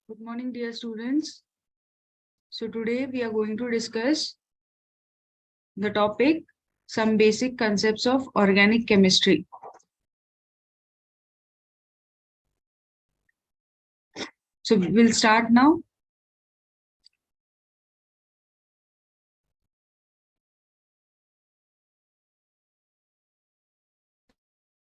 Good morning, dear students. So today we are going to discuss the topic, some basic concepts of organic chemistry. So we'll start now.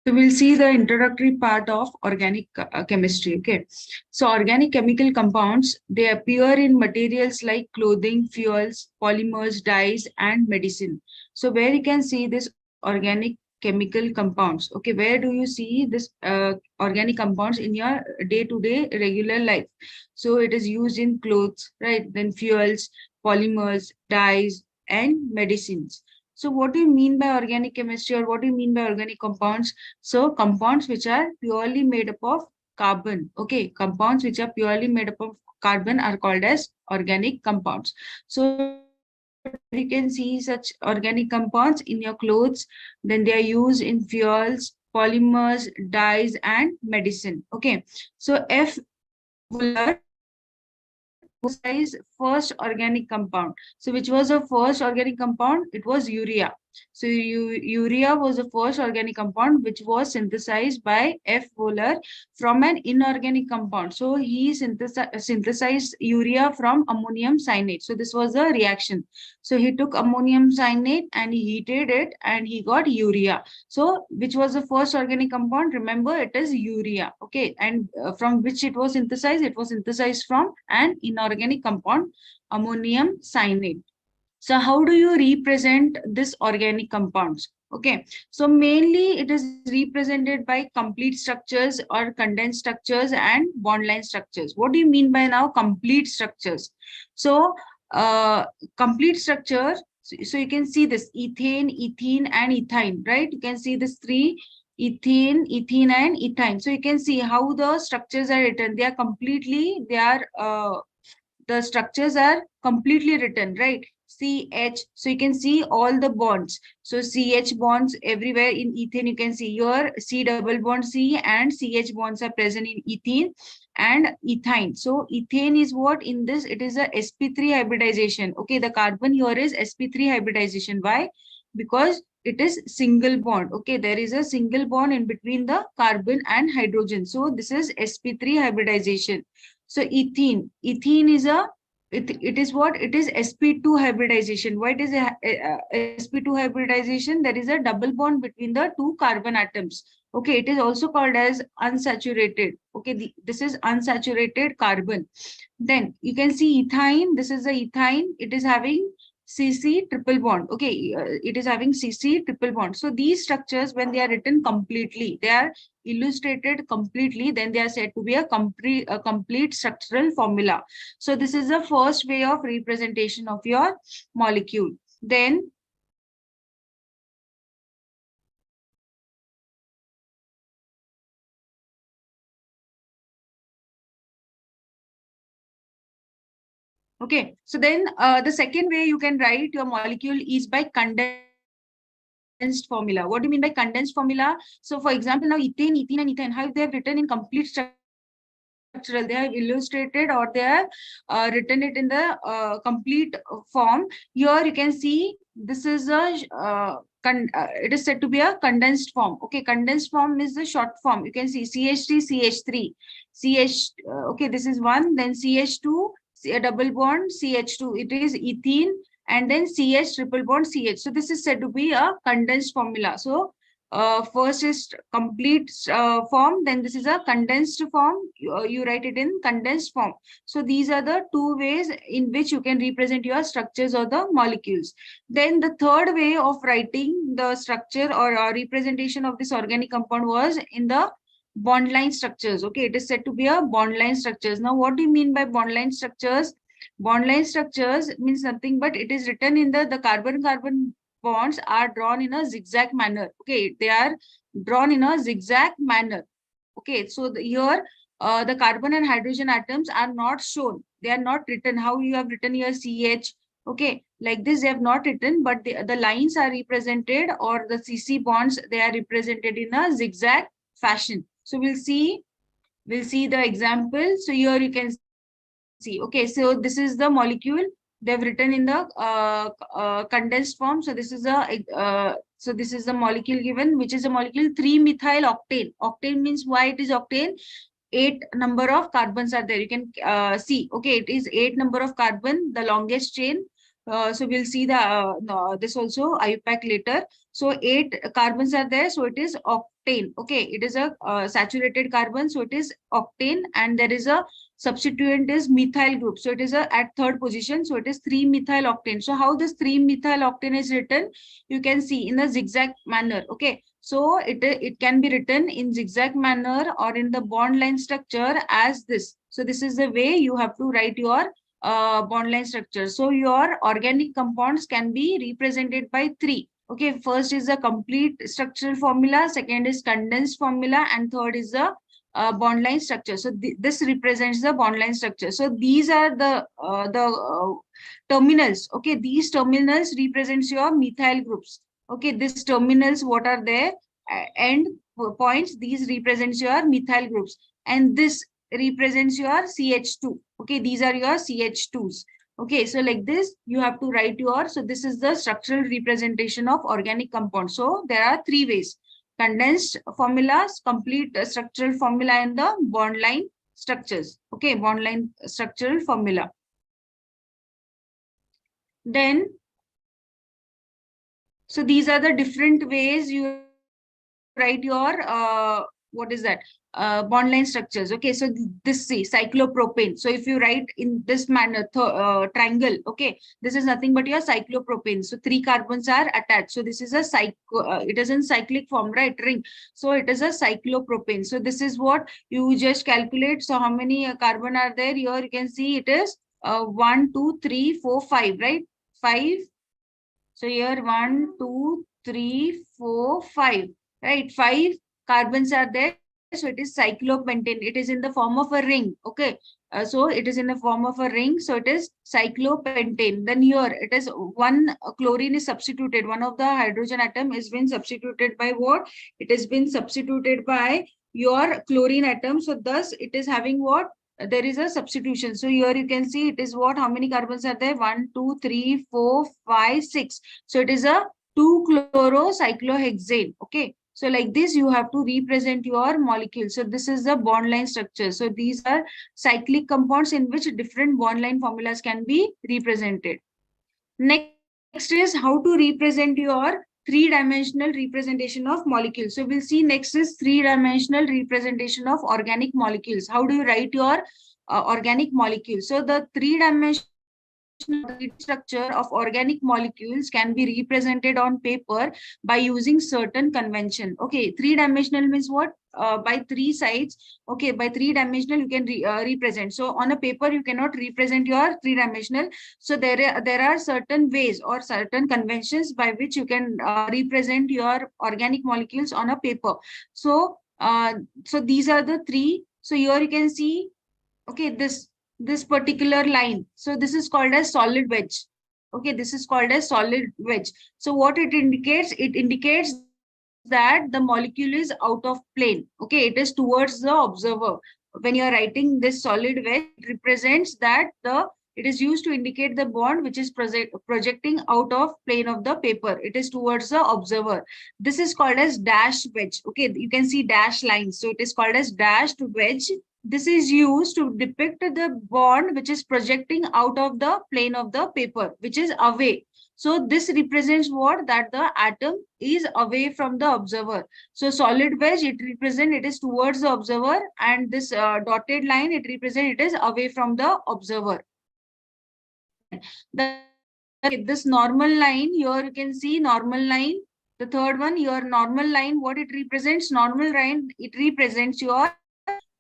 So we'll see the introductory part of organic chemistry. Okay. So organic chemical compounds, they appear in materials like clothing, fuels, polymers, dyes, and medicine. So where you can see this organic chemical compounds. Okay. Where do you see this organic compounds in your day-to-day regular life? So it is used in clothes, right? Then fuels, polymers, dyes, and medicines. So what do you mean by organic chemistry, or what do you mean by organic compounds? So compounds which are purely made up of carbon. Okay, compounds which are purely made up of carbon are called as organic compounds. So you can see such organic compounds in your clothes. Then they are used in fuels, polymers, dyes, and medicine. Okay, so F. Fuller synthesized first organic compound. So which was the first organic compound? It was urea. So urea was the first organic compound which was synthesized by F. Wohler from an inorganic compound. So he synthesized urea from ammonium cyanate. So this was a reaction. So he took ammonium cyanate and he heated it and he got urea. So which was the first organic compound? Remember, it is urea. Okay, and from which it was synthesized? It was synthesized from an inorganic compound, ammonium cyanate. So how do you represent this organic compounds? Okay, so mainly it is represented by complete structures or condensed structures and bond line structures. What do you mean by now complete structures? So complete structure, so you can see this ethane, ethene, and ethine, right? You can see this three, ethene, ethene, and ethine. So you can see how the structures are written. The structures are completely written, right? CH, so you can see all the bonds. So CH bonds everywhere in ethane, you can see your C double bond C and CH bonds are present in ethene and ethine. So ethane is what in this? It is a sp3 hybridization. Okay, the carbon here is sp3 hybridization. Why? Because it is single bond. Okay, there is a single bond in between the carbon and hydrogen. So this is sp3 hybridization. So ethene is it is what? It is sp2 hybridization. What is sp2 hybridization? There is a double bond between the two carbon atoms. Okay, it is also called as unsaturated. Okay, this is unsaturated carbon. Then you can see ethyne. This is the ethyne. It is having CC triple bond. Okay, it is having CC triple bond. So these structures, when they are written completely, they are illustrated completely, then they are said to be a complete structural formula. So this is the first way of representation of your molecule. Then okay, so then the second way you can write your molecule is by condensed formula. What do you mean by condensed formula? So for example, now ethane, ethene, and ethane, how they have written in complete structural? They have illustrated or they have written it in the complete form. Here you can see this is it is said to be a condensed form. Okay, condensed form is the short form. You can see CH3, CH3, CH. Okay, this is one. Then CH2, a double bond, CH2. It is ethene, and then CH triple bond CH. So this is said to be a condensed formula. So first is complete form, then this is a condensed form. You write it in condensed form. So these are the two ways in which you can represent your structures or the molecules. Then the third way of writing the structure or representation of this organic compound was in the bond line structures. Okay, it is said to be a bond line structures. Now what do you mean by bond line structures? Bond line structures means nothing but it is written in the carbon-carbon bonds are drawn in a zigzag manner. Okay, they are drawn in a zigzag manner. Okay, so here the carbon and hydrogen atoms are not shown. They are not written how you have written here CH, Okay, like this they have not written, but the lines are represented, or the CC bonds, they are represented in a zigzag fashion. So we'll see the example. So here you can see, okay, so this is the molecule they've written in the condensed form. So this is so this is the molecule given, which is a molecule 3-methyl octane. Octane means why it is octane? 8 number of carbons are there. You can see, okay, it is 8 number of carbon, the longest chain. So we'll see the no, this also IUPAC later. So 8 carbons are there, so it is octane. Okay, it is a saturated carbon, so it is octane, and there is a substituent is methyl group, so it is a at third position, so it is 3-methyl octane. So how this 3-methyl octane is written, you can see in a zigzag manner. Okay, so it can be written in zigzag manner or in the bond line structure as this. So this is the way you have to write your bond line structure. So your organic compounds can be represented by 3. Okay, first is the complete structural formula, second is condensed formula, and third is the bond line structure. So this represents the bond line structure. So these are the terminals. Okay, these terminals represents your methyl groups. Okay, these terminals, what are there? End points, these represents your methyl groups, and this represents your CH2. Okay, these are your CH2s. Okay, so like this you have to write your, so this is the structural representation of organic compounds. So there are 3 ways: condensed formulas, complete structural formula, and the bond line structures. Okay, bond line structural formula. Then, so these are the different ways you write your what is that, bond line structures. Okay, so this, see, cyclopropane. So if you write in this manner, triangle, okay, this is nothing but your cyclopropane. So 3 carbons are attached, so this is a it is in cyclic form, right, ring. So it is a cyclopropane. So this is what you just calculate. So how many carbon are there here? You can see it is 1 2 3 4 5, right? 5. So here 1 2 3 4 5, right? 5 carbons are there, so it is cyclopentane. It is in the form of a ring. Okay, so it is in the form of a ring, so it is cyclopentane. Then here it is one chlorine is substituted, one of the hydrogen atom is been substituted by what? It has been substituted by your chlorine atom. So thus it is having what? There is a substitution. So here you can see it is what? How many carbons are there? 1 2 3 4 5 6. So it is a 2-chlorocyclohexane. Okay, so like this you have to represent your molecule. So this is the bond line structure. So these are cyclic compounds in which different bond line formulas can be represented. Next is how to represent your 3-dimensional representation of molecules. So we'll see next is 3-dimensional representation of organic molecules. How do you write your organic molecules? So the 3-dimensional 3D structure of organic molecules can be represented on paper by using certain convention. Okay, 3-dimensional means what? By 3 sides. Okay, by 3-dimensional you can represent. So on a paper you cannot represent your 3-dimensional. So there are certain ways or certain conventions by which you can represent your organic molecules on a paper. So so these are the 3. So here you can see, okay, this particular line. So this is called as solid wedge. Okay, this is called as solid wedge. So what it indicates? It indicates that the molecule is out of plane. Okay, it is towards the observer. When you are writing this solid wedge, it represents that it is used to indicate the bond which is projecting out of plane of the paper. It is towards the observer. This is called as dash wedge. Okay, you can see dash lines. So it is called as dashed wedge. This is used to depict the bond which is projecting out of the plane of the paper, which is away. So this represents what? That the atom is away from the observer. So solid wedge, it represents it is towards the observer, and this dotted line, it represents it is away from the observer. This normal line, here you can see normal line. The third one, your normal line, what it represents? Normal line, it represents your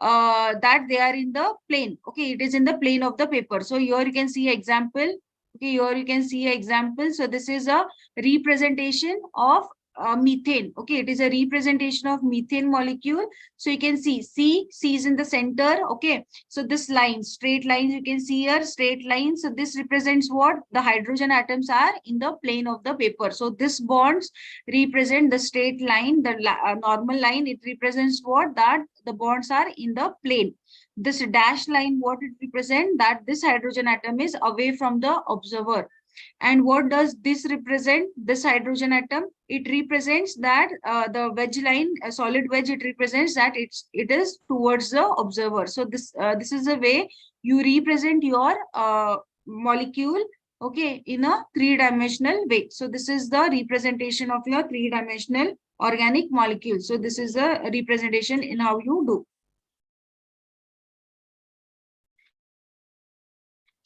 that they are in the plane. Okay, it is in the plane of the paper. So here you can see example. Okay, here you can see example. So this is a representation of methane. Okay, it is a representation of methane molecule. So you can see C is in the center. Okay, so this line, straight lines, you can see here, straight lines. So this represents what? The hydrogen atoms are in the plane of the paper. So this bonds represent the straight line, the normal line. It represents what? That the bonds are in the plane. This dash line, what it represents? That this hydrogen atom is away from the observer. And what does this represent? This hydrogen atom, it represents that the wedge line, a solid wedge, it represents that it is towards the observer. So this is a way you represent your molecule, okay, in a three-dimensional way. So this is the representation of your three-dimensional organic molecule. So this is a representation in how you do.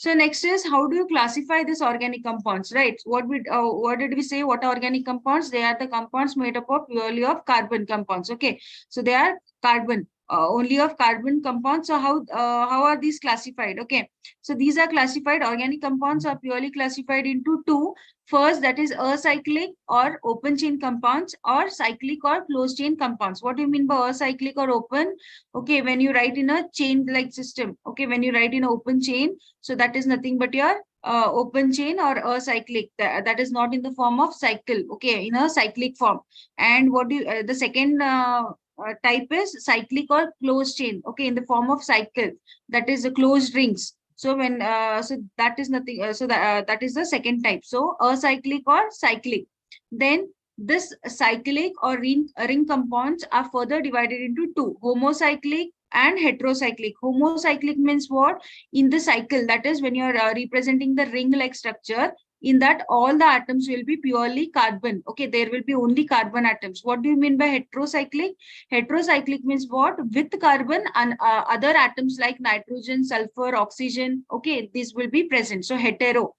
So next is, how do you classify this organic compounds, right? What did we say? What are organic compounds? They are the compounds made up of purely of carbon compounds. Okay, so they are carbon, only of carbon compounds. So how are these classified? Okay, so these are classified. Organic compounds are purely classified into two. First, that is acyclic or open chain compounds, or cyclic or closed chain compounds. What do you mean by acyclic or open? Okay, when you write in a chain like system. Okay, when you write in an open chain, so that is nothing but your open chain or acyclic. That is not in the form of cycle. Okay, in a cyclic form. And what do you, the second type is cyclic or closed chain. Okay, in the form of cycle. That is the closed rings. So when so that is nothing. So that is the second type. So acyclic or cyclic. Then this cyclic or ring compounds are further divided into two: homocyclic and heterocyclic. Homocyclic means what? In the cycle, that is when you are representing the ring-like structure, in that all the atoms will be purely carbon. Okay, there will be only carbon atoms. What do you mean by heterocyclic? Heterocyclic means what? With carbon and other atoms like nitrogen, sulfur, oxygen. Okay, these will be present. So hetero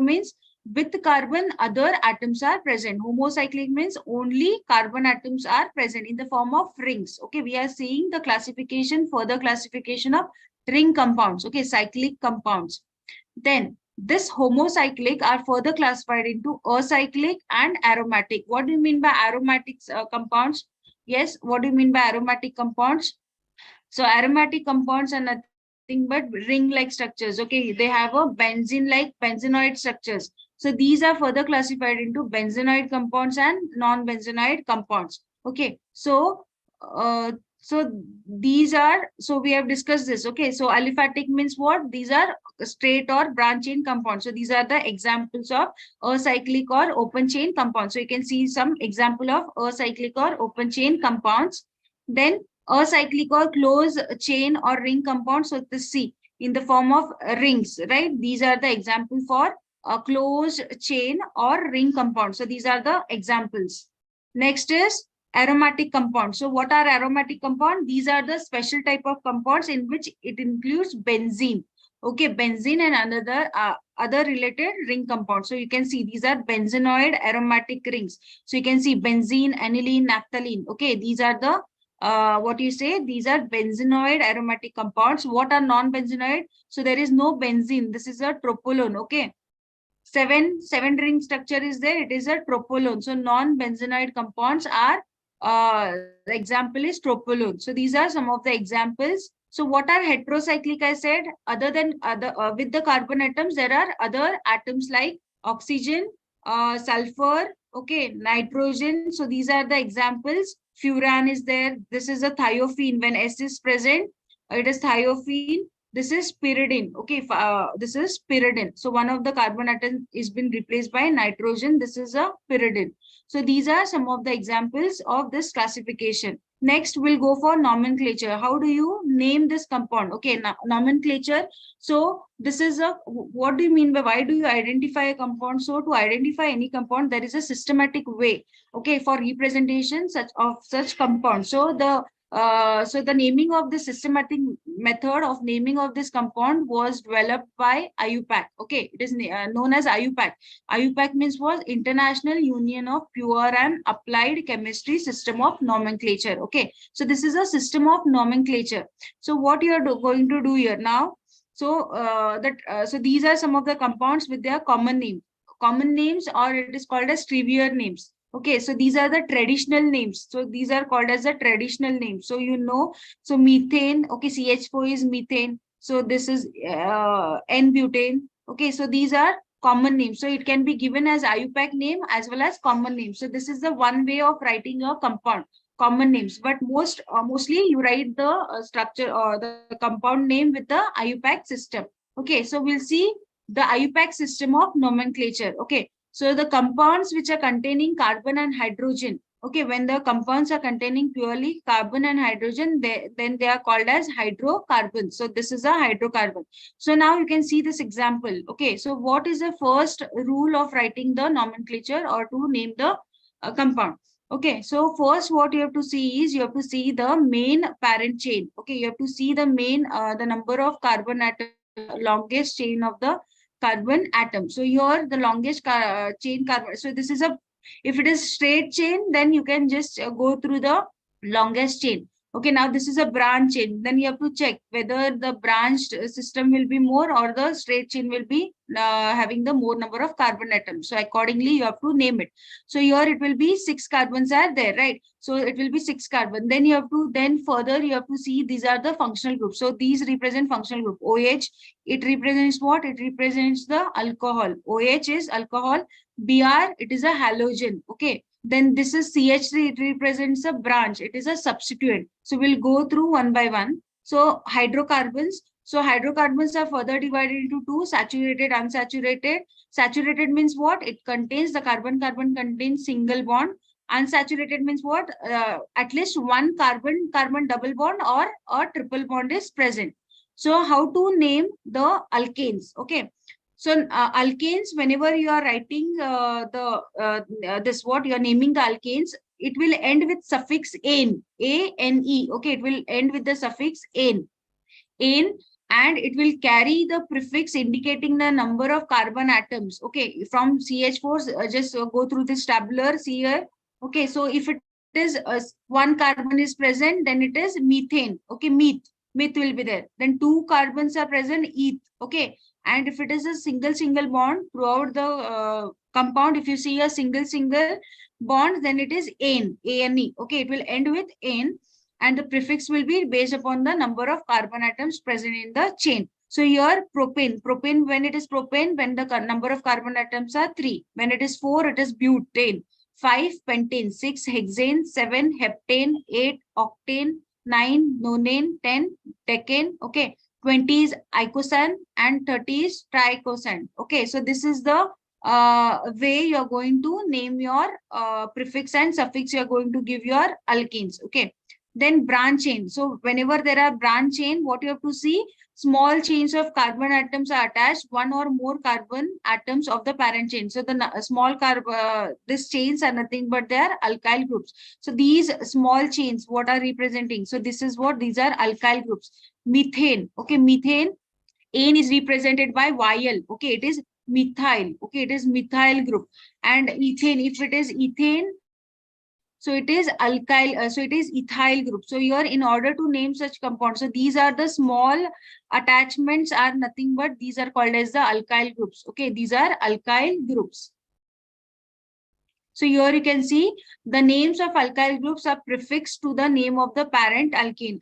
means with carbon other atoms are present. Homocyclic means only carbon atoms are present in the form of rings. Okay, we are seeing the classification, further classification of ring compounds. Okay, cyclic compounds. Then this homocyclic are further classified into acyclic and aromatic. What do you mean by aromatic compounds? Yes, what do you mean by aromatic compounds? So aromatic compounds are nothing but ring-like structures. Okay, they have a benzene-like benzenoid structures. So these are further classified into benzenoid compounds and non-benzenoid compounds. Okay, so these are, so we have discussed this. Okay, so aliphatic means what? These are straight or branch chain compounds. So these are the examples of acyclic or open chain compounds. So you can see some example of acyclic or open chain compounds. Then acyclic or closed chain or ring compounds. So the C in the form of rings, right? These are the example for a closed chain or ring compound. So these are the examples. Next is aromatic compounds. So what are aromatic compounds? These are the special type of compounds in which it includes benzene. Okay, benzene and another other related ring compounds. So you can see these are benzenoid aromatic rings. So you can see benzene, aniline, naphthalene. Okay, these are the what you say? These are benzenoid aromatic compounds. What are non-benzenoid? So there is no benzene. This is a tropolone. Okay, seven ring structure is there. It is a tropolone. So non-benzenoid compounds are the example is tropolone. So these are some of the examples. So what are heterocyclic? I said other than with the carbon atoms, there are other atoms like oxygen, sulfur, okay, nitrogen. So these are the examples. Furan is there. This is a thiophene. When S is present, it is thiophene. This is pyridine. Okay, this is pyridine. So one of the carbon atom is been replaced by nitrogen. This is a pyridine. So these are some of the examples of this classification. Next, we'll go for nomenclature. How do you name this compound? Okay, nomenclature. So this is a, what do you mean by, why do you identify a compound? So to identify any compound, there is a systematic way, okay, for representation of such compound. So the naming of the systematic method of naming of this compound was developed by IUPAC. Okay, it is known as IUPAC. IUPAC means was International Union of Pure and Applied Chemistry System of Nomenclature. Okay, so this is a system of nomenclature. So what you are going to do here now? So so these are some of the compounds with their common names, or it is called as trivial names. Okay, so these are the traditional names. So these are called as the traditional names. So you know, so methane, okay, CH4 is methane. So this is N-butane. Okay, so these are common names. So it can be given as IUPAC name as well as common name. So this is the one way of writing a compound, common names. But mostly you write the structure or the compound name with the IUPAC system. Okay, so we'll see the IUPAC system of nomenclature. Okay, so the compounds which are containing carbon and hydrogen, okay, when the compounds are containing purely carbon and hydrogen, then they are called as hydrocarbons. So this is a hydrocarbon. So now you can see this example. Okay, so what is the first rule of writing the nomenclature or to name the compound? Okay, so first what you have to see is you have to see the main parent chain. Okay, you have to see the main, the number of carbon atoms, longest chain of the carbon atom. So here the longest chain carbon. So this is a, if it is straight chain, then you can just go through the longest chain. Okay, now this is a branch chain. Then you have to check whether the branched system will be more or the straight chain will be having the more number of carbon atoms. So accordingly, you have to name it. So here it will be 6 carbons are there, right? So it will be 6 carbon. Then you have to, then further you have to see these are the functional groups. So these represent functional group. OH, it represents what? It represents the alcohol. OH is alcohol. Br, it is a halogen. Okay. Then this is CH3, it represents a branch. It is a substituent. So we'll go through one by one. So hydrocarbons. So hydrocarbons are further divided into two: saturated, unsaturated. Saturated means what? It contains the carbon contains single bond. Unsaturated means what? At least one carbon double bond or a triple bond is present. So how to name the alkanes? Okay. So alkanes, whenever you are writing this what you are naming the alkanes, it will end with suffix "ane", A-N-E. Okay, it will end with the suffix "ane", "ane", and it will carry the prefix indicating the number of carbon atoms. Okay, from CH4, just go through this tabular, see here. Okay, so if it is one carbon is present, then it is methane. Okay, meth will be there. Then 2 carbons are present, eth. Okay, and if it is a single bond throughout the compound, if you see a single bond, then it is ane, A-N-E. Okay, it will end with ane, and the prefix will be based upon the number of carbon atoms present in the chain. So here propane, when it is propane, when the number of carbon atoms are 3. When it is 4, it is butane. 5, pentane. 6, hexane. 7, heptane. 8, octane. 9, nonane. 10, decane. Okay. 20 is icosane and 30 is tricosane. Okay, so this is the way you're going to name your prefix and suffix. You're going to give your alkenes. Okay. Then branch chain. So whenever there are branch chain, what you have to see, small chains of carbon atoms are attached, one or more carbon atoms of the parent chain. So the small these chains are nothing but they are alkyl groups. So these small chains, what are representing? So this is what these are alkyl groups. Methane. Okay, methane. Ane is represented by YL. Okay, it is methyl. Okay, it is methyl group. And ethane, if it is ethane, so it is alkyl, so it is ethyl group. So here, in order to name such compounds, so these are the small attachments are nothing but these are called as the alkyl groups. Okay, these are alkyl groups. So here you can see the names of alkyl groups are prefixed to the name of the parent alkene.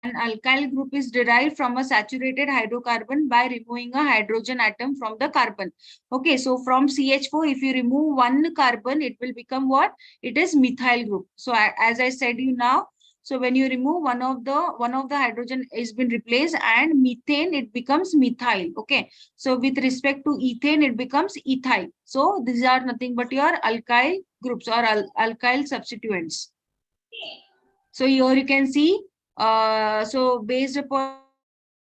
An alkyl group is derived from a saturated hydrocarbon by removing a hydrogen atom from the carbon. Okay, so from CH4, if you remove one carbon, it will become what? It is methyl group. So as I said you now, so when you remove one of the hydrogen is been replaced, and methane, it becomes methyl. Okay, so with respect to ethane, it becomes ethyl. So these are nothing but your alkyl groups or alkyl substituents. So here you can see, so based upon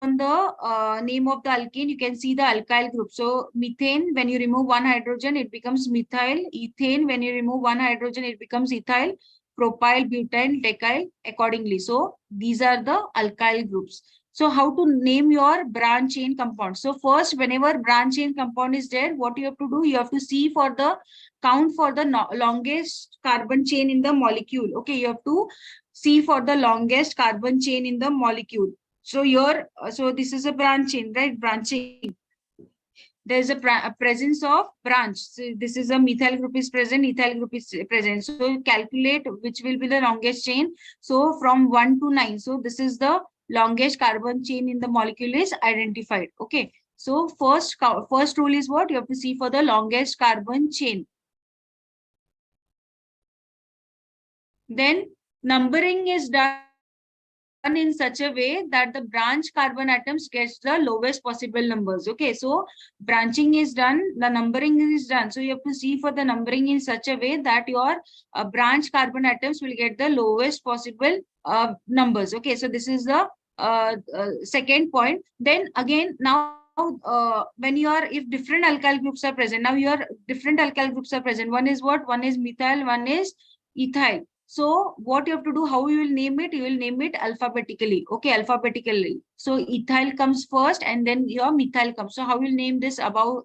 the name of the alkene, you can see the alkyl group. So methane, when you remove one hydrogen, it becomes methyl. Ethane, when you remove one hydrogen, it becomes ethyl. Propyl, butyl, decyl, accordingly. So these are the alkyl groups. So how to name your branch chain compound? So first, whenever branch chain compound is there, what you have to do? You have to see for the count for the longest carbon chain in the molecule. Okay, you have to see for the longest carbon chain in the molecule. So here, so this is a branch chain, right? Branching. there is a presence of branch. So this is a methyl group is present, ethyl group is present. So calculate which will be the longest chain. So from 1 to 9. So this is the longest carbon chain in the molecule is identified. Okay. So first rule is what? You have to see for the longest carbon chain. Then numbering is done in such a way that the branch carbon atoms gets the lowest possible numbers. Okay, so branching is done, the numbering is done. So you have to see for the numbering in such a way that your branch carbon atoms will get the lowest possible numbers. Okay, so this is the second point. Then again, now when you are, if different alkyl groups are present, now your different alkyl groups are present. One is what? One is methyl, one is ethyl. So what you have to do, how you will name it? You will name it alphabetically. Okay, alphabetically. So ethyl comes first and then your methyl comes. So how you will name this above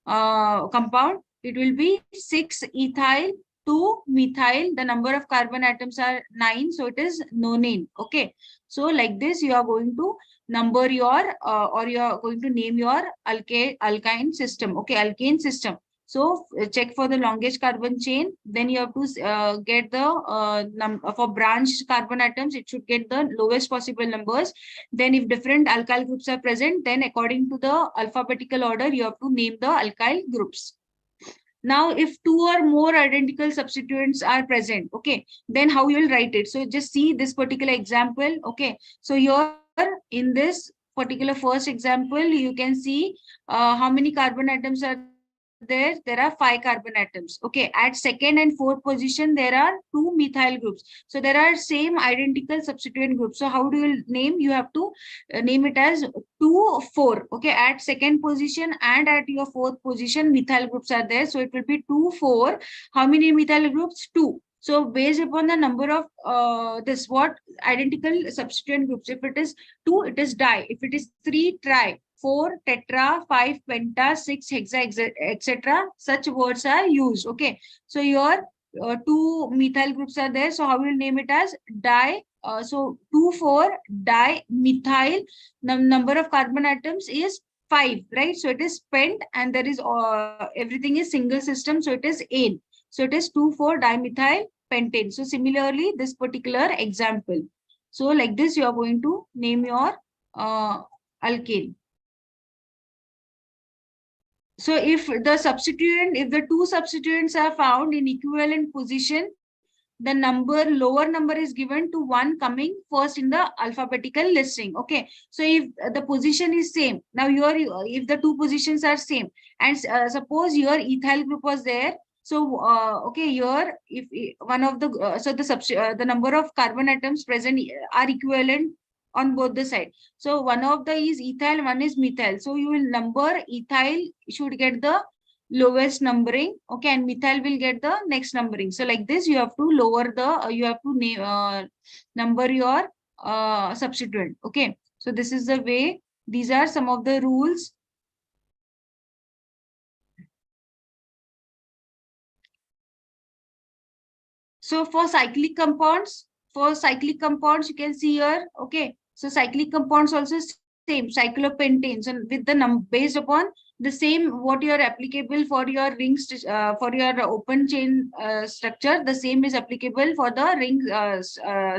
compound? It will be 6-ethyl 2-methyl. The number of carbon atoms are 9. So it is nonane. Okay. So like this, you are going to number your or you are going to name your alkyne system. Okay, alkane system. So check for the longest carbon chain. Then you have to get the for branched carbon atoms, it should get the lowest possible numbers. Then if different alkyl groups are present, then according to the alphabetical order, you have to name the alkyl groups. Now, if two or more identical substituents are present, okay, then how you will write it? So just see this particular example. Okay, so here in this particular first example, you can see how many carbon atoms are there. There are 5 carbon atoms. Okay, at second and fourth position, there are 2 methyl groups. So there are same identical substituent groups. So how do you name? You have to name it as 2, 4. Okay, at second position and at your fourth position, methyl groups are there. So it will be 2, 4. How many methyl groups? 2. So based upon the number of this what identical substituent groups, if it is 2, it is di. If it is 3, tri. 4, tetra, 5, penta, 6, hexa, etc. Such words are used. Okay. So your 2 methyl groups are there. So how will you name it as di? So 2, 4, dimethyl. The number of carbon atoms is 5, right? So it is pent and there is everything is single system. So it is ane. So it is 2, 4 dimethyl pentane. So similarly, this particular example. So like this, you are going to name your alkane. So if the substituent, if the 2 substituents are found in equivalent position, the lower number is given to one coming first in the alphabetical listing. Okay, so if the position is same, now if the 2 positions are same, and suppose your ethyl group was there. So okay, here if one of the so the number of carbon atoms present are equivalent on both the side. So one of the is ethyl, one is methyl. So you will number ethyl should get the lowest numbering. Okay, and methyl will get the next numbering. So like this, you have to lower the you have to name number your substituent. Okay, so this is the way. These are some of the rules. So for cyclic compounds, you can see here. Okay, so cyclic compounds also same cyclopentanes, and with the based upon the same what you are applicable for your rings for your open chain structure, the same is applicable for the ring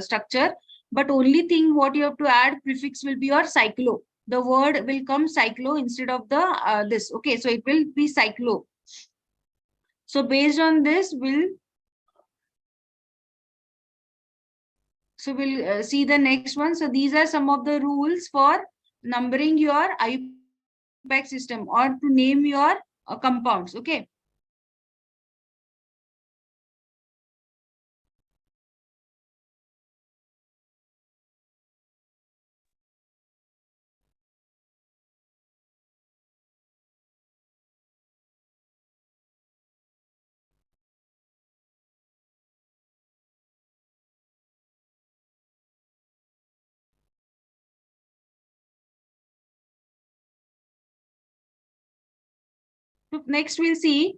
structure. But only thing what you have to add prefix will be your cyclo. The word will come cyclo instead of the this. Okay, so it will be cyclo. So based on this, we'll see the next one. So these are some of the rules for numbering your IUPAC system or to name your compounds. Okay. So next we'll see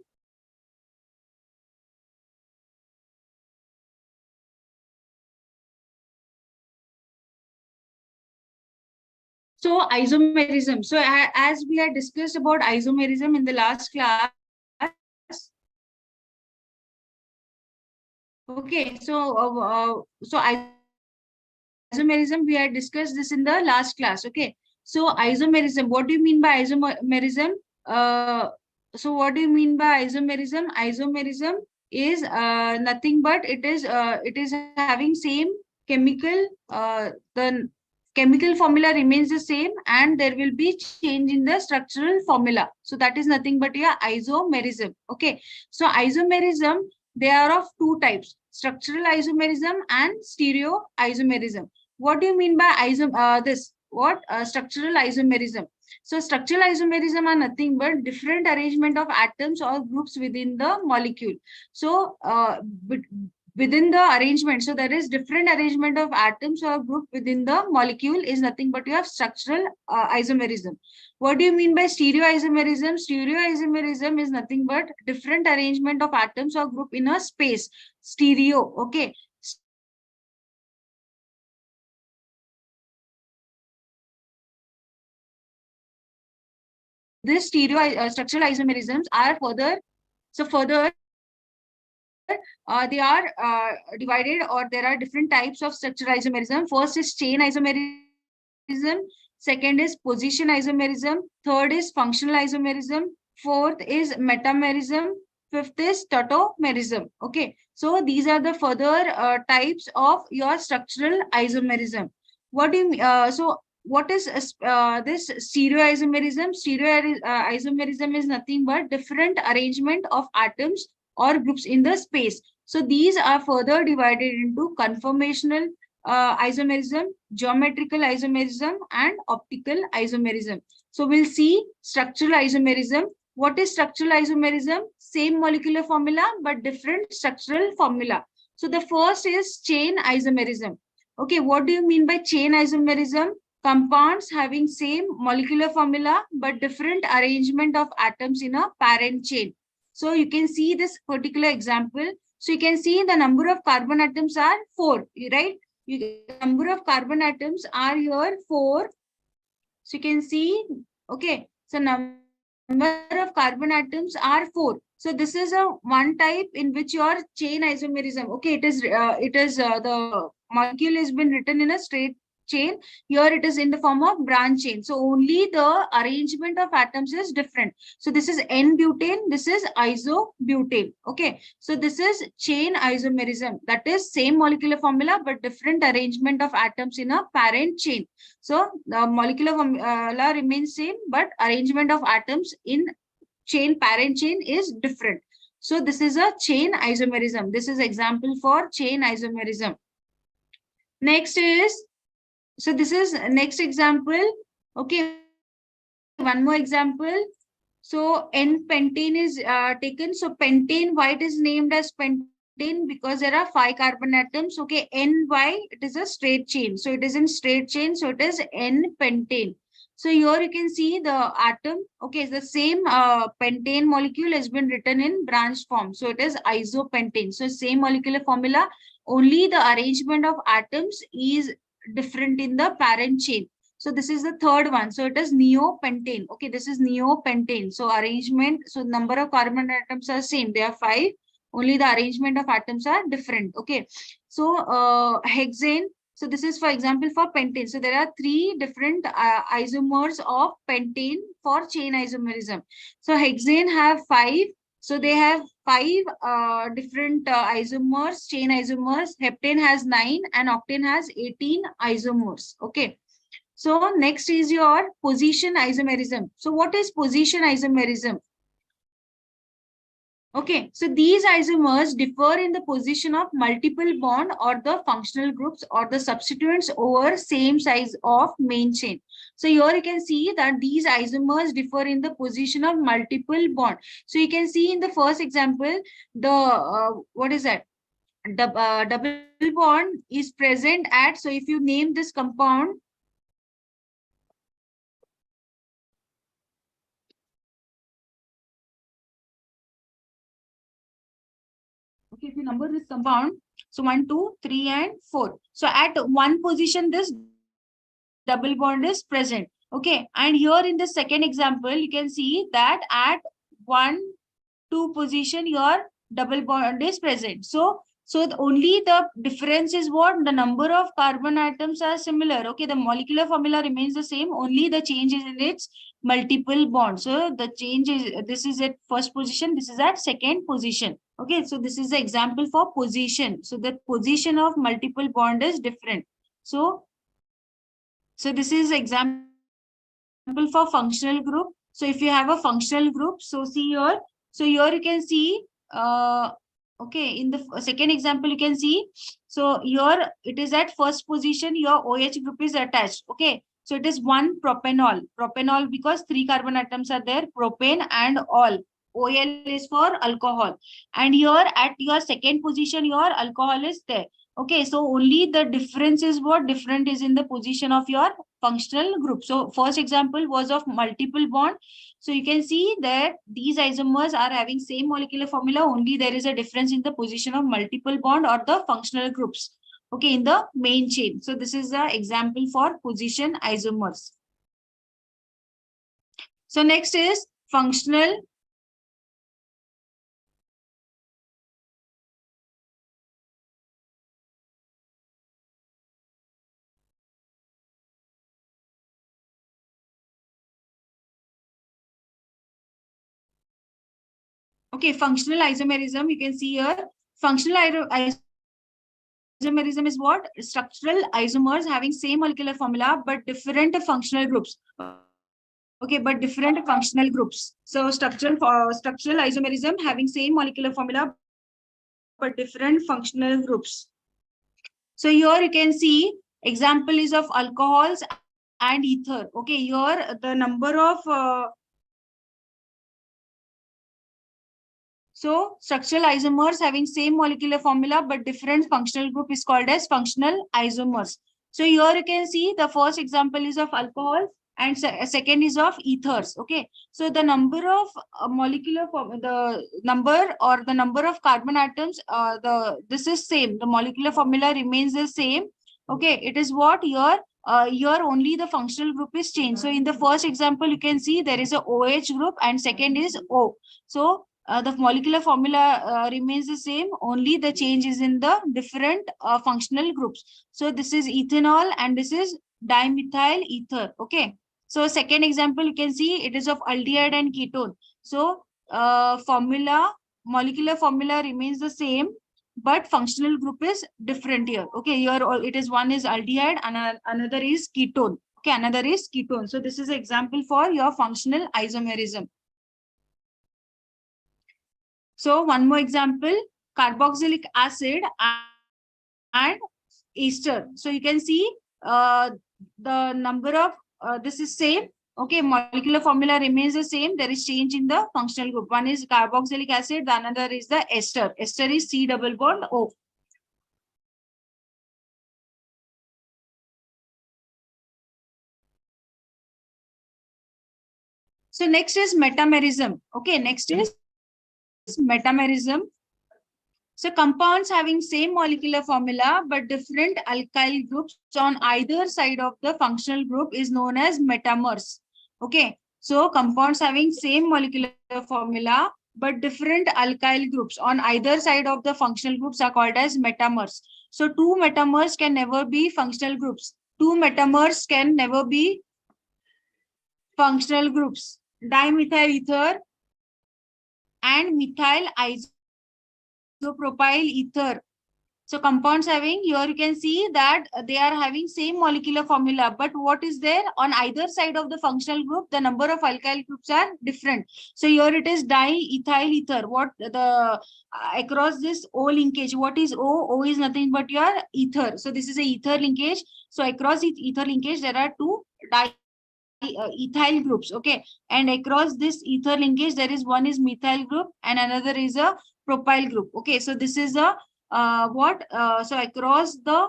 So isomerism. So as we had discussed about isomerism in the last class. Okay, so isomerism, we had discussed this in the last class. Okay, so isomerism, what do you mean by isomerism? Uh, so what do you mean by isomerism? Isomerism is nothing but it is having same chemical, the chemical formula remains the same, and there will be change in the structural formula. So that is nothing but your isomerism. Okay, so isomerism, they are of two types: structural isomerism and stereo isomerism. What do you mean by structural isomerism? So structural isomerism are nothing but different arrangement of atoms or groups within the molecule. So within the arrangement, so there is different arrangement of atoms or group within the molecule is nothing but you have structural isomerism. What do you mean by stereoisomerism? Stereoisomerism is nothing but different arrangement of atoms or group in a space. Stereo, okay. So this structural isomerisms are further, so further they are divided, or there are different types of structural isomerism. First is chain isomerism, second is position isomerism, third is functional isomerism, fourth is metamerism, fifth is tautomerism. Okay, so these are the further types of your structural isomerism. What do you mean? So what is this stereoisomerism? Stereoisomerism is nothing but different arrangement of atoms or groups in the space. So these are further divided into conformational isomerism, geometrical isomerism, and optical isomerism. So we'll see structural isomerism. What is structural isomerism? Same molecular formula but different structural formula. So the first is chain isomerism. Okay, what do you mean by chain isomerism? Compounds having same molecular formula but different arrangement of atoms in a parent chain. So you can see this particular example. So you can see the number of carbon atoms are 4, right? Number of carbon atoms are here 4. So you can see, okay. So number of carbon atoms are 4. So this is a one type in which your chain isomerism. Okay, it is the molecule has been written in a straight chain. Here it is in the form of branch chain. So only the arrangement of atoms is different. So this is N-butane, this is isobutane. Okay, so this is chain isomerism. That is same molecular formula but different arrangement of atoms in a parent chain. So the molecular formula remains same, but arrangement of atoms in parent chain is different. So this is a chain isomerism. This is example for chain isomerism. Next is, so this is next example. Okay, one more example. So N-pentane is taken. So pentane, why it is named as pentane? Because there are 5 carbon atoms. Okay, N-Y, it is a straight chain. So it is in straight chain. So it is N-pentane. So here you can see the atom. Okay, the same pentane molecule has been written in branch form. So it is isopentane. So same molecular formula. Only the arrangement of atoms is different in the parent chain. So this is the third one. So it is neopentane. Okay, this is neopentane. So arrangement, so number of carbon atoms are same. They are 5. Only the arrangement of atoms are different. Okay. So hexane. So this is for example for pentane. So there are 3 different isomers of pentane for chain isomerism. So hexane have 5. So they have 5 different isomers, chain isomers. Heptane has 9 and octane has 18 isomers. Okay. So next is your position isomerism. So what is position isomerism? Okay, so these isomers differ in the position of multiple bond or the functional groups or the substituents over same size of main chain. So here you can see that these isomers differ in the position of multiple bond. So you can see in the first example, the what is that? Double bond is present at, so if you name this compound, okay, if you number this compound, so 1, 2, 3, and 4. So at one position, this double bond is present. Okay, and here in the second example, you can see that at 1, 2 position, your double bond is present. So only the difference is what? The number of carbon atoms are similar. Okay, the molecular formula remains the same. Only the change is in its multiple bonds. So the change is, this is at first position, this is at second position. Okay, so this is the example for position. So the position of multiple bond is different. So this is example for functional group. So if you have a functional group, so see here. So here you can see, okay, in the second example, you can see. So here it is at first position, your OH group is attached. Okay, so it is one propanol. Propanol because 3 carbon atoms are there, propane and all. OL is for alcohol. And here at your second position, your alcohol is there. Okay, so only the difference is what? Different is in the position of your functional group. So first example was of multiple bond. So you can see that these isomers are having same molecular formula, only there is a difference in the position of multiple bond or the functional groups. Okay, in the main chain. So this is the example for position isomers. So next is functional. Okay, functional isomerism, you can see here. Functional isomerism is what? Structural isomers having same molecular formula but different functional groups. Okay, but different functional groups. So structural isomerism having same molecular formula but different functional groups. So here you can see example is of alcohols and ether. Okay, here the number of so structural isomers having same molecular formula but different functional group is called as functional isomers. So here you can see the first example is of alcohol and second is of ethers. Okay, so the number of the number of carbon atoms, this is same. The molecular formula remains the same. Okay, it is what here. Here only the functional group is changed. So in the first example, you can see there is a OH group and second is O. So the molecular formula remains the same, only the change is in the different functional groups. So this is ethanol and this is dimethyl ether. Okay, so second example, you can see it is of aldehyde and ketone. So molecular formula remains the same, but functional group is different here. Okay, here it is, one is aldehyde and another is ketone. Okay, another is ketone. So this is an example for your functional isomerism. So one more example, carboxylic acid and ester. So you can see the number of, this is same. Okay, molecular formula remains the same. There is change in the functional group. One is carboxylic acid, the another is the ester. Ester is C double bond O. So next is metamerism. Okay, next is metamerism. So compounds having same molecular formula but different alkyl groups on either side of the functional group is known as metamers. Okay, so compounds having same molecular formula but different alkyl groups on either side of the functional groups are called as metamers. So two metamers can never be functional groups. Two metamers can never be functional groups. Dimethyl ether and methyl isopropyl ether. So compounds having, here you can see that they are having same molecular formula, but what is there on either side of the functional group, the number of alkyl groups are different. So here it is diethyl ether. What the across this O linkage, what is O? O is nothing but your ether. So this is a ether linkage. So across ether linkage, there are two ethyl groups. Okay, and across this ether linkage, there is one is methyl group and another is a propyl group. Okay, so this is a so across the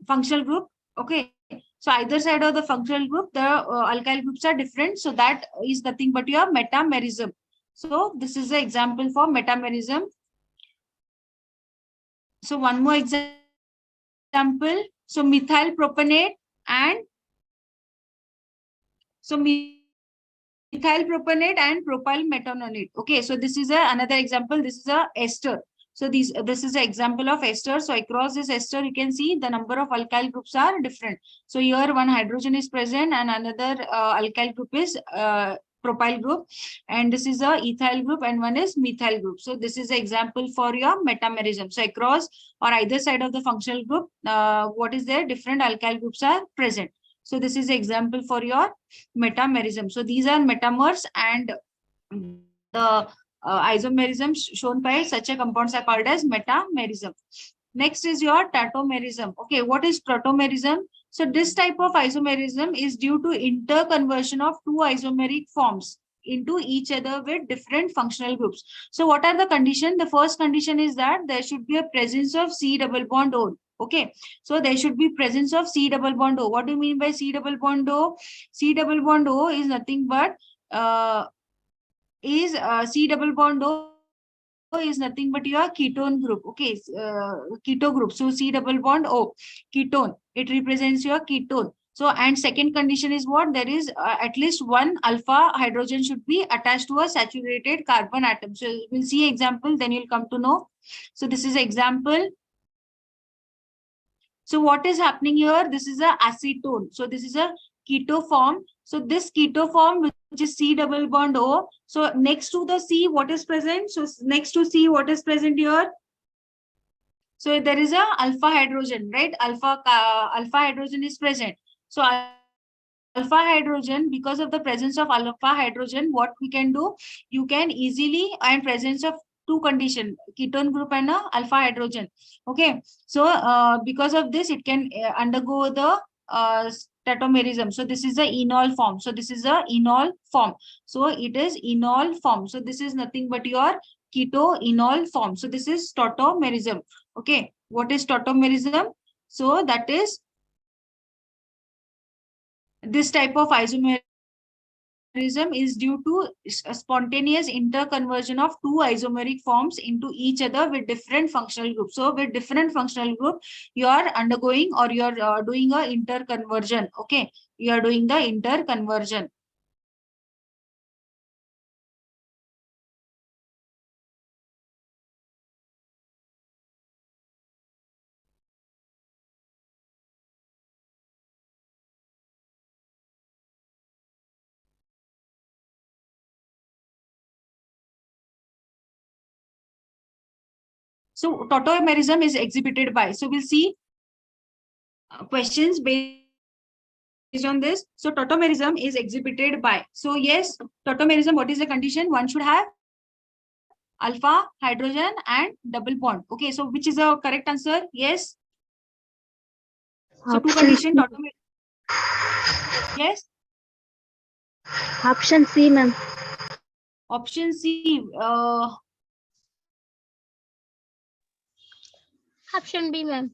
functional group. Okay, so either side of the functional group, the alkyl groups are different. So that is nothing but your metamerism. So this is the example for metamerism. So one more example. So methyl propionate and So methyl propionate and propyl metononate. Okay, so this is another example. This is a ester. So this is an example of ester. So across this ester, you can see the number of alkyl groups are different. So here one hydrogen is present and another alkyl group is propyl group, and this is a ethyl group and one is methyl group. So this is an example for your metamerism. So across or either side of the functional group, what is there? Different alkyl groups are present. So this is example for your metamerism. So these are metamers, and the isomerism shown by such a compounds are called as metamerism. Next is your tautomerism. Okay, what is tautomerism? So this type of isomerism is due to interconversion of two isomeric forms into each other with different functional groups. So what are the conditions? The first condition is that there should be a presence of C double bond O. Okay, so there should be presence of C double bond O. What do you mean by C double bond O? C double bond O is nothing but C double bond O is nothing but your ketone group. Okay, keto group. So C double bond O, ketone. It represents your ketone. So, and second condition is what? There is at least one alpha hydrogen should be attached to a saturated carbon atom. So we'll see example, then you'll come to know. So this is example. So what is happening here? This is a acetone. So this is a keto form. So this keto form, which is C double bond O. So next to the C, what is present? So next to C, what is present here? So there is a alpha hydrogen, right? Alpha hydrogen is present. So alpha hydrogen, because of the presence of alpha hydrogen, what we can do? You can easily, and presence of two condition, ketone group and a alpha hydrogen. Okay, so because of this, it can undergo the tautomerism. So this is a enol form. So this is a enol form. So it is enol form. So this is nothing but your keto enol form. So this is tautomerism. Okay, what is tautomerism? So that is this type of isomerism is due to a spontaneous interconversion of two isomeric forms into each other with different functional groups. So with different functional group, you are undergoing or you are doing a interconversion. Okay, you are doing the interconversion. So tautomerism is exhibited by. So we'll see questions based on this. So tautomerism is exhibited by. So yes, tautomerism, what is the condition? One should have alpha hydrogen and double bond. Okay, so which is the correct answer? Yes. So two condition tautomerism. Yes. Option C, ma'am. Option C. Option B, ma'am.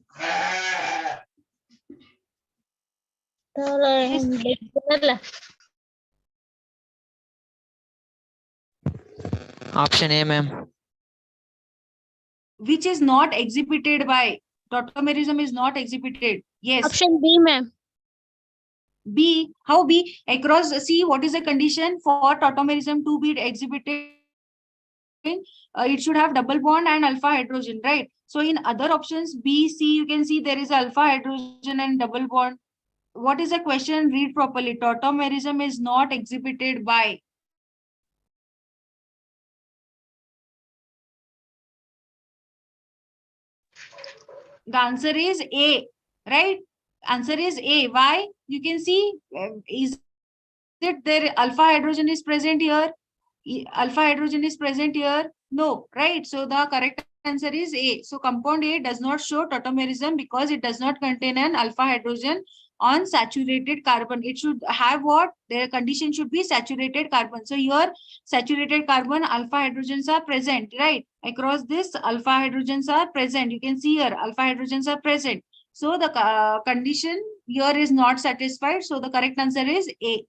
Option A, ma'am. Which is not exhibited by. Tautomerism is not exhibited. Yes. Option B, ma'am. B. How B? Across C, what is the condition for tautomerism to be exhibited? It should have double bond and alpha hydrogen, right? So in other options, B, C, you can see there is alpha hydrogen and double bond. What is the question? Read properly. Tautomerism is not exhibited by. The answer is A, right? Answer is A. Why? You can see, is it there alpha hydrogen is present here? Alpha hydrogen is present here? No, right? So the correct answer is A. So compound A does not show tautomerism because it does not contain an alpha hydrogen on saturated carbon. It should have what? Their condition should be saturated carbon. So here saturated carbon alpha hydrogens are present, right? Across this alpha hydrogens are present. You can see here alpha hydrogens are present. So the condition here is not satisfied. So the correct answer is A.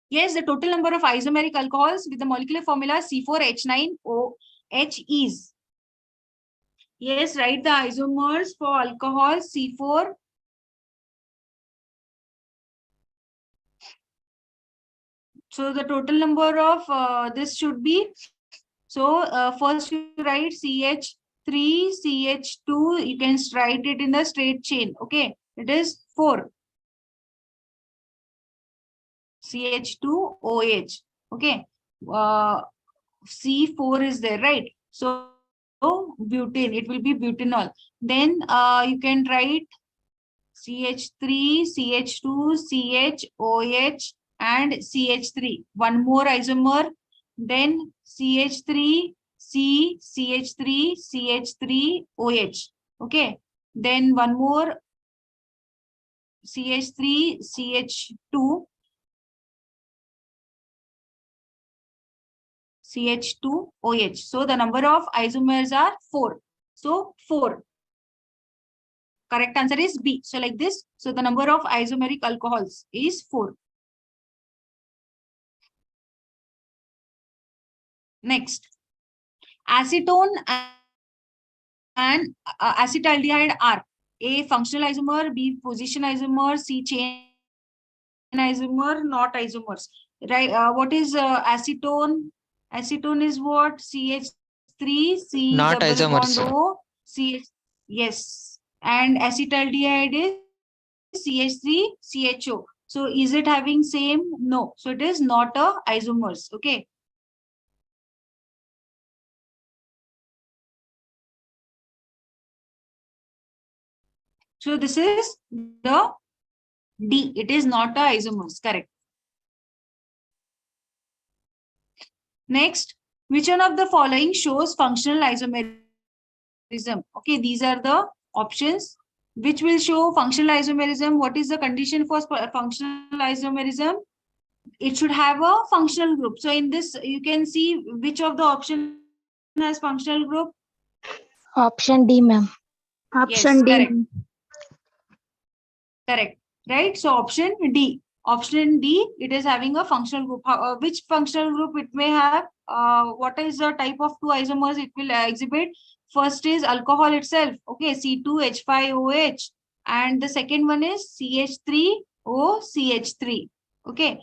Yes, the total number of isomeric alcohols with the molecular formula C4H9OH is Yes, write the isomers for alcohol C4. So the total number of this should be, so first you write CH3, CH2, you can write it in the straight chain. Okay, it is 4. CH2OH. Okay, uh, C4 is there, right? So butane, it will be butanol. Then you can write CH3, CH2, CHOH, and CH3. One more isomer. Then CH3, CH3, CH3OH. Okay. Then one more CH3, CH2, CH2OH. So the number of isomers are 4. So 4. Correct answer is B. So like this. So the number of isomeric alcohols is 4. Next, acetone and acetaldehyde are A, functional isomer, B, position isomer, C, chain isomer, not isomers. Right? What is acetone? Acetone is what? CH3, C double Not bond isomers. O, CH. Yes. And acetaldehyde is CH3, CHO. So is it having same? No. So it is not a isomers. Okay. So this is the D. It is not a isomers. Correct. Next, which one of the following shows functional isomerism? Okay, these are the options. Which will show functional isomerism? What is the condition for functional isomerism? It should have a functional group. So in this, you can see which of the option has functional group. Option D, ma'am. Yes, Option correct. D. Correct. Right. So option D. Option D, it is having a functional group. Which functional group it may have? What is the type of two isomers it will exhibit? First is alcohol itself. Okay, C2H5OH. And the second one is CH3OCH3. Okay.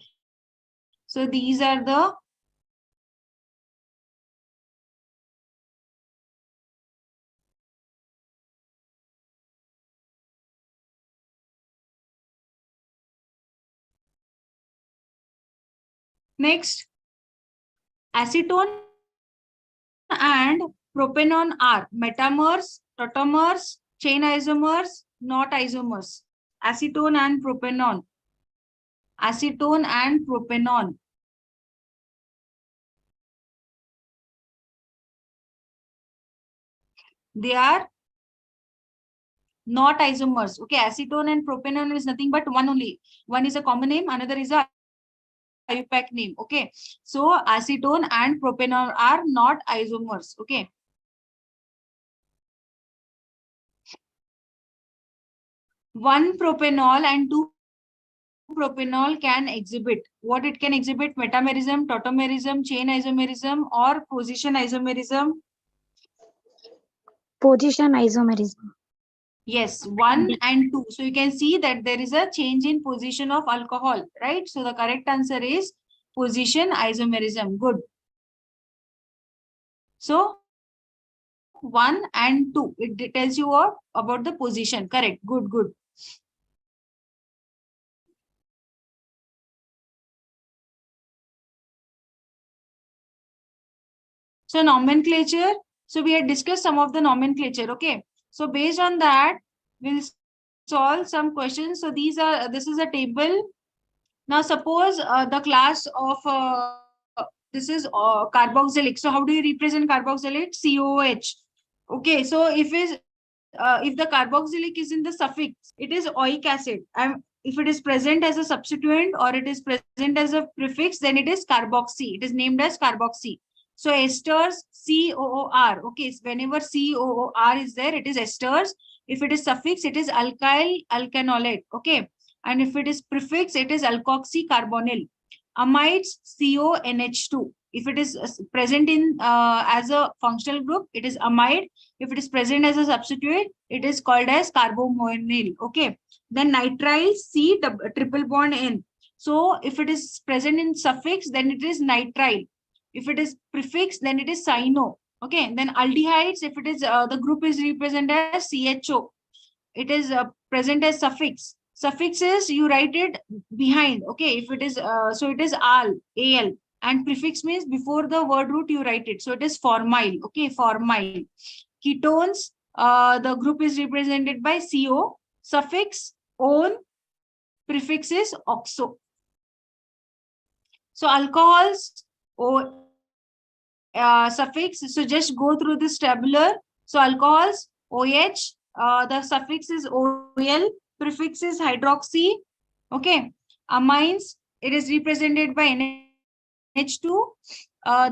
So these are the next. Acetone and propanone are metamers, tautomers, chain isomers, not isomers. Acetone and propanone. Acetone and propanone. They are not isomers. Okay, acetone and propanone is nothing but one only. One is a common name, another is a IUPAC name. Okay, so acetone and propanone are not isomers. Okay. One propanol and two propanol can exhibit. What it can exhibit? Metamerism, tautomerism, chain isomerism, or position isomerism. Position isomerism. Yes, 1 and 2. So you can see that there is a change in position of alcohol, right? So the correct answer is position isomerism. Good. So 1 and 2. It tells you what about the position. Correct. Good, good. So nomenclature. So we had discussed some of the nomenclature. Okay. So based on that, we'll solve some questions. So this is a table. Now suppose the class of this is carboxylic. So how do you represent carboxylate? COH. Okay. So if the carboxylic is in the suffix, it is oic acid. And if it is present as a substituent or it is present as a prefix, then it is carboxy. It is named as carboxy. So esters, COOR. Okay, so whenever COOR is there, it is esters. If it is suffix, it is alkyl alkanolate. Okay, and if it is prefix, it is alkoxy carbonyl. Amides, CONH2. If it is present in as a functional group, it is amide. If it is present as a substituent, it is called as carbonyl. Okay. Then nitrile C triple bond N. So if it is present in suffix, then it is nitrile. If it is prefix, then it is cyno. Okay. Then aldehydes, if it is the group is represented as CHO, it is present as suffix. Suffixes you write it behind. Okay. If it is so it is al, and prefix means before the word root you write it. So it is formyl. Okay. Formyl. Ketones, the group is represented by CO. Suffix on, prefix is oxo. So alcohols, suffix. So just go through this tabular. So alcohols, OH, the suffix is OL, prefix is hydroxy. Okay. Amines, it is represented by NH2.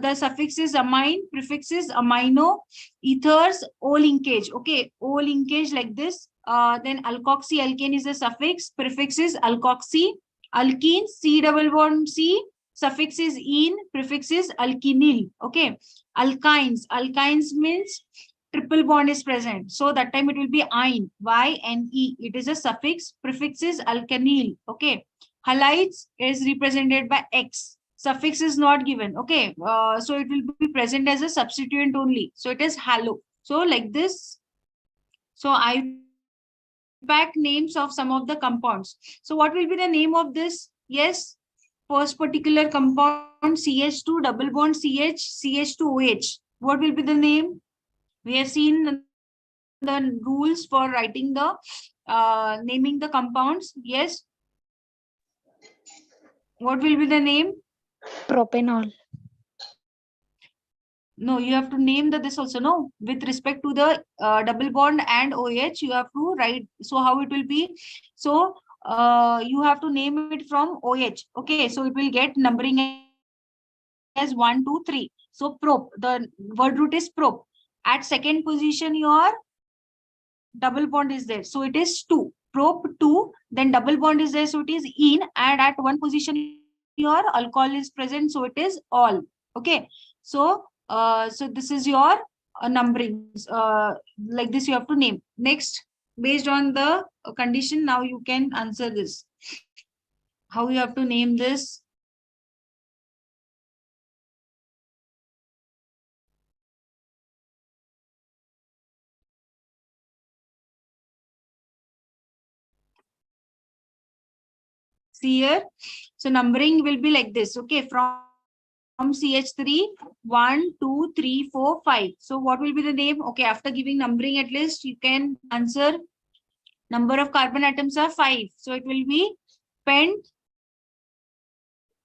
The suffix is amine, prefix is amino. Ethers, O linkage. Okay, O linkage like this. Then alkoxy alkane is a suffix, prefix is alkoxy. Alkene, C double bond C, suffix is -ene, prefix is alkenyl. Okay. Alkynes means triple bond is present. So that time it will be -ine, Y-N-E. It is a suffix, prefix is alkenyl. Okay. Halides is represented by X. Suffix is not given. Okay. So it will be present as a substituent only. So it is halo. So like this. So I pack names of some of the compounds. So what will be the name of this? Yes. First particular compound CH2 double bond CH, CH2OH. What will be the name? We have seen the rules for writing the naming the compounds. Yes. What will be the name? Propanol. No, you have to name the this also. No, with respect to the double bond and OH, you have to write. So how it will be? So you have to name it from OH. Okay, so it will get numbering as 1, 2, 3. So prop, the word root is prop. At second position, your double bond is there. So it is 2. Prop 2, then double bond is there. So it is in, and at one position, your alcohol is present. So it is all. Okay. So so this is your numbering. Like this, you have to name. Next, based on the condition, now you can answer this. How you have to name this? See here. So numbering will be like this. Okay, from CH3, 1, 2, 3, 4, 5. So what will be the name? Okay, after giving numbering, at least you can answer. Number of carbon atoms are 5. So it will be pent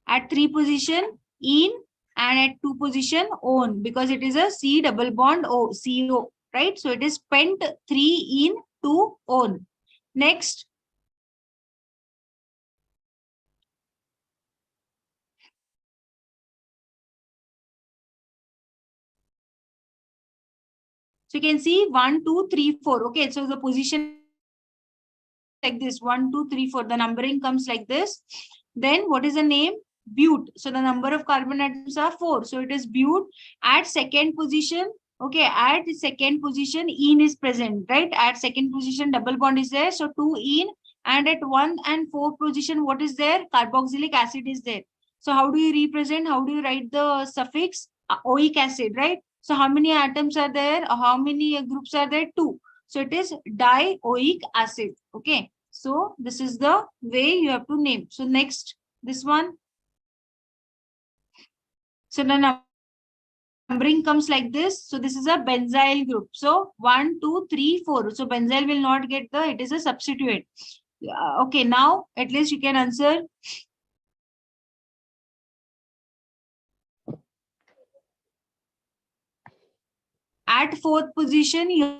at 3 position, in, and at 2 position, on, because it is a C double bond O, CO, right? So it is pent 3 in, 2 on. Next. So you can see 1, 2, 3, 4. Okay, so the position like this, 1, 2, 3, 4. The numbering comes like this. Then what is the name? Bute. So the number of carbon atoms are 4. So it is bute. At second position, okay, at second position, ene is present, right? At second position, double bond is there. So 2 ene. And at 1 and 4 position, what is there? Carboxylic acid is there. So how do you represent? How do you write the suffix? Oic acid, right? So how many atoms are there? How many groups are there? 2. So it is dioic acid. Okay. So this is the way you have to name. So next, this one. So the numbering comes like this. So this is a benzyl group. So 1, 2, 3, 4. So benzyl will not get the, it is a substituent. Okay, now at least you can answer. At fourth position, your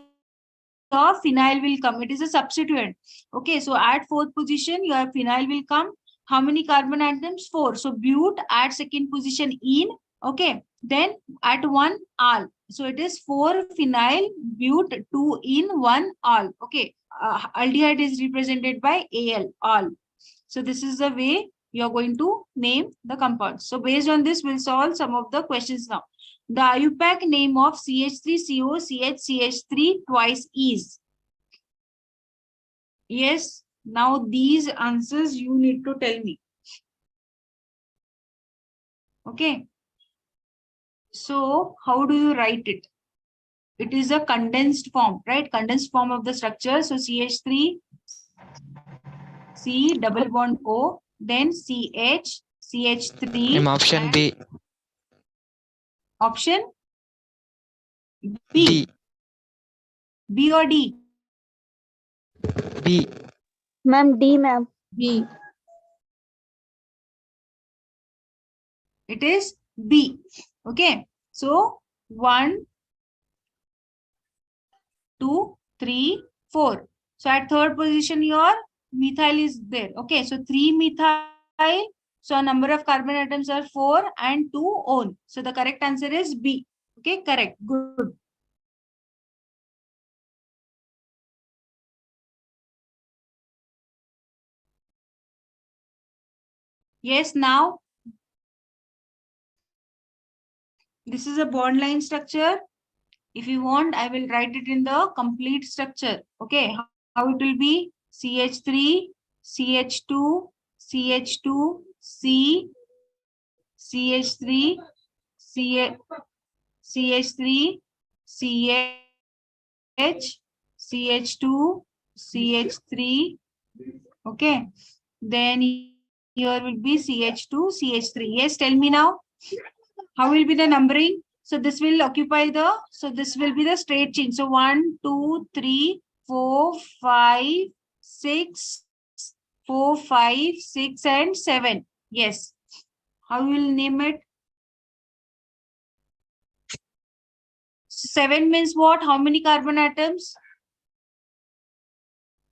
phenyl will come. It is a substituent. Okay, so at fourth position, your phenyl will come. How many carbon atoms? 4. So bute at second position, ene. Okay, then at 1, al. So it is 4 phenyl, bute, 2 in, 1 al. Okay, aldehyde is represented by al, all. So this is the way You are going to name the compounds. So based on this, we'll solve some of the questions now. The IUPAC name of CH3CO CH3 twice is. Yes. Now these answers you need to tell me. Okay. So how do you write it? It is a condensed form, right? Condensed form of the structure. So CH3, C double bond O, then CH, CH3. Option B. Option B. B or D? B. Ma'am, D, ma'am. B. It is B. Okay. So 1, 2, 3, 4. So at third position, your methyl is there. Okay. So 3 methyl. So number of carbon atoms are 4 and 2 on. So the correct answer is B. Okay. Correct. Good. Yes. Now this is a bond line structure. If you want, I will write it in the complete structure. Okay, how it will be? CH3, CH2, CH2, C, CH3, CH3, CH, CH2, CH3. Okay, then here will be CH2, CH3. Yes, tell me now. How will be the numbering? So this will occupy the, so this will be the straight chain. So 1, 2, 3, 4, 5, 6, 4, 5, 6, and 7. Yes. How will name it? 7 means what? How many carbon atoms?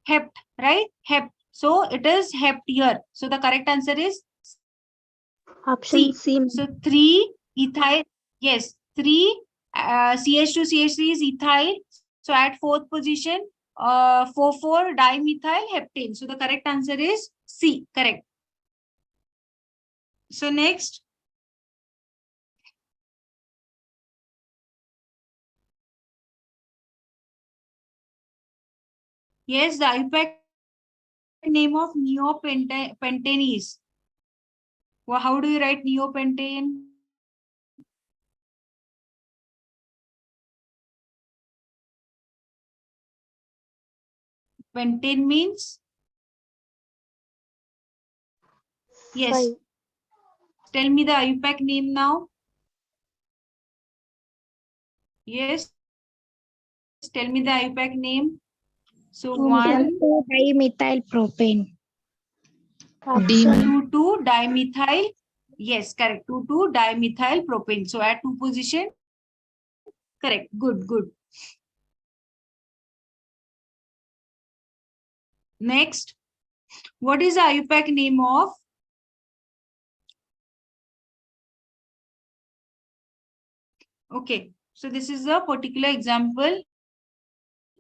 Hept, right? Hept. So it is hept here. So the correct answer is Option C. C, ma'am. So 3 ethyl. Yes. 3 CH2 CH3 is ethyl. So at fourth position, 4 dimethyl heptane. So the correct answer is C. Correct. So next. Yes, the IUPAC name of neopentane is. Well, how do you write neopentane? Pentane means? Yes. 5. Tell me the IUPAC name now. Yes. Tell me the IUPAC name. So 1, 2-dimethyl propane. D, ma'am. 2,2-dimethyl. Yes, correct. 2,2-dimethyl propane. So at 2 position. Correct. Good, good. Next. What is the IUPAC name of? Okay. So this is a particular example.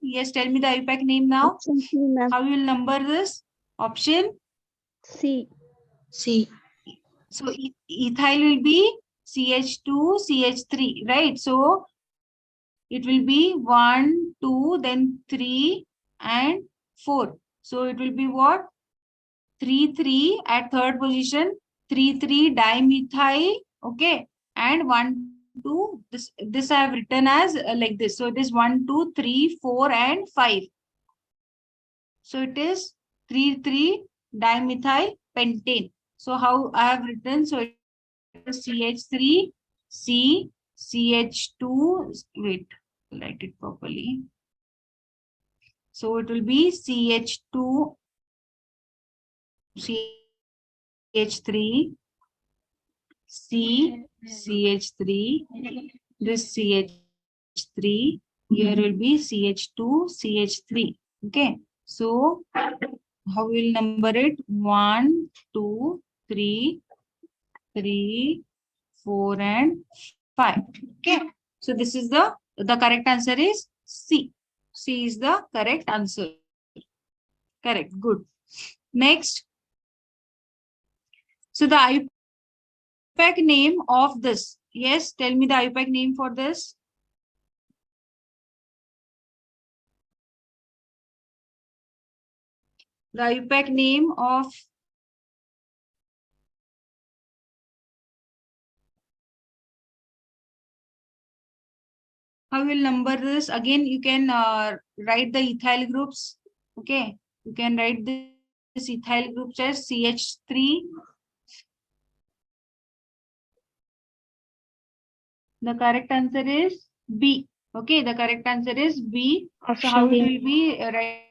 Yes, tell me the IUPAC name now. Option C, ma'am. How you will number this? Option C. C. So ethyl will be CH2, CH3, right? So it will be 1, 2, then 3 and 4. So it will be what? 3, 3 at third position, 3, 3 dimethyl, okay, and 1, 2. This I have written as like this. So it is 1, 2, 3, 4, and 5. So it is 3, 3 dimethyl pentane. So how I have written? So it is CH3, C, CH2. Wait, write it properly. So it will be CH2, CH3, C, CH3, this CH3, here will be CH2, CH3. Okay. So how we will number it? 1, 2, 3, 3, 4, and 5. Okay. So this is the correct answer is C. C is the correct answer. Correct. Good. Next. So the IUPAC name of this. Yes, tell me the IUPAC name for this. The IUPAC name of how will number this again? You can write the ethyl groups. Okay, you can write this ethyl groups as CH3. The correct answer is B. Okay, the correct answer is B. So how it will be? Right,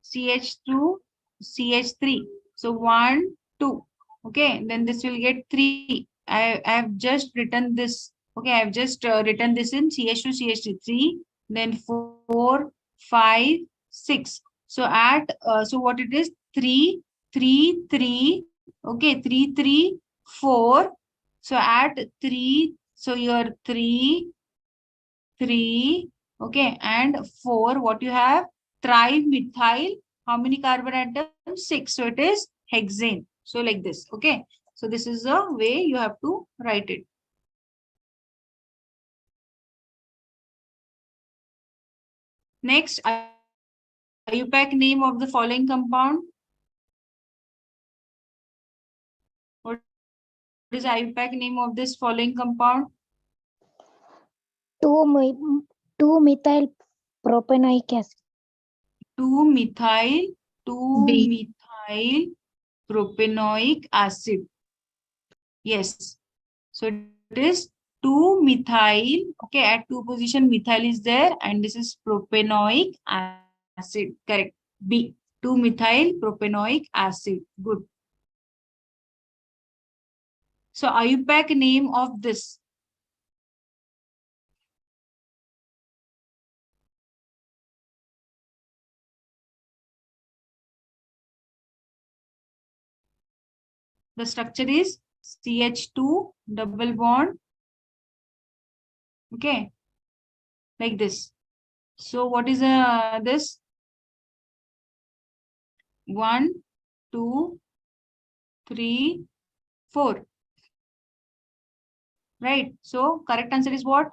CH2, CH3. So 1, 2. Okay, then this will get 3. I have just written this. Okay, I have just written this in CH2, CH3. Then 4, 5, 6. So at so what it is? 3, 3, 3. Okay, 3, 3, 4. So at 3. So your 3, 3, okay, and 4, what you have? Trimethyl. How many carbon atoms? 6. So it is hexane. So like this, okay. So this is the way you have to write it. Next, IUPAC name of the following compound. What is IUPAC name of this following compound? 2-methyl propanoic acid. 2-methyl B. propanoic acid. Yes. So it is 2-methyl. Okay, at 2 position methyl is there, and this is propanoic acid. Correct. B. 2-methyl propanoic acid. Good. So IUPAC name of this. The structure is CH2 double bond. Okay, like this. So what is this? 1, 2, 3, 4. Right. So correct answer is what?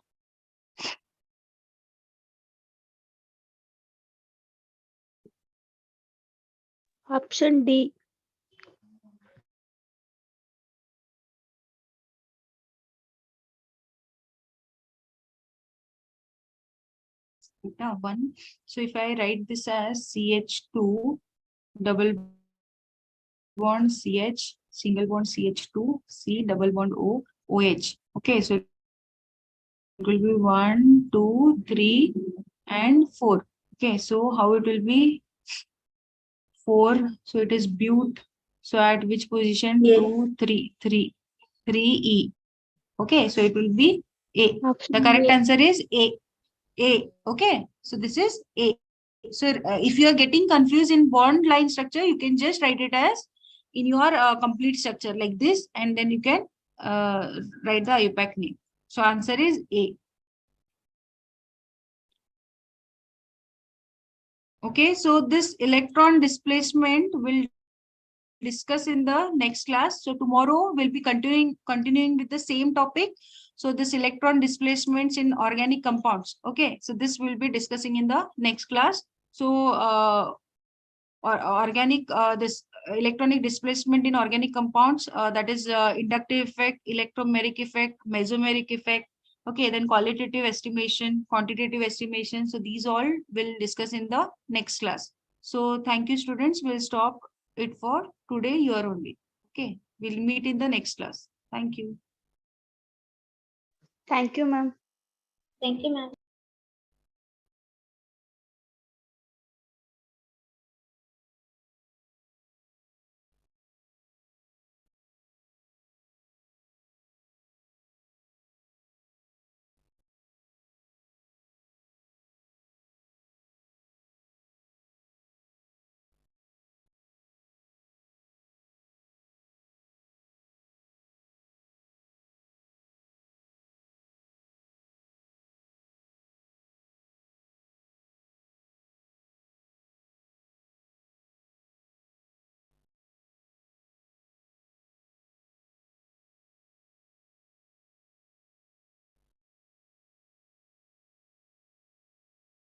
Option D. Beta 1. So if I write this as CH2 double bond CH single bond CH2 C double bond O OH. Okay, so it will be 1, 2, 3, and 4. Okay, so how it will be? 4. So it is but. So at which position? A. 2, 3, 3, 3E. Okay, so it will be A. Option The correct A. answer is A. A. Okay, so this is A. So if you are getting confused in bond line structure, you can just write it as in your complete structure like this, and then you can write the IUPAC name. So answer is A. Okay, so this electron displacement will discuss in the next class. So tomorrow we'll be continuing with the same topic. So this electron displacements in organic compounds. Okay, so this will be discussing in the next class. So organic this electronic displacement in organic compounds, that is inductive effect, electromeric effect, mesomeric effect. Okay, then qualitative estimation, quantitative estimation. So these all will discuss in the next class. So thank you, students. We'll stop it for today here only. Okay, we'll meet in the next class. Thank you. Thank you, ma'am. Thank you, ma'am.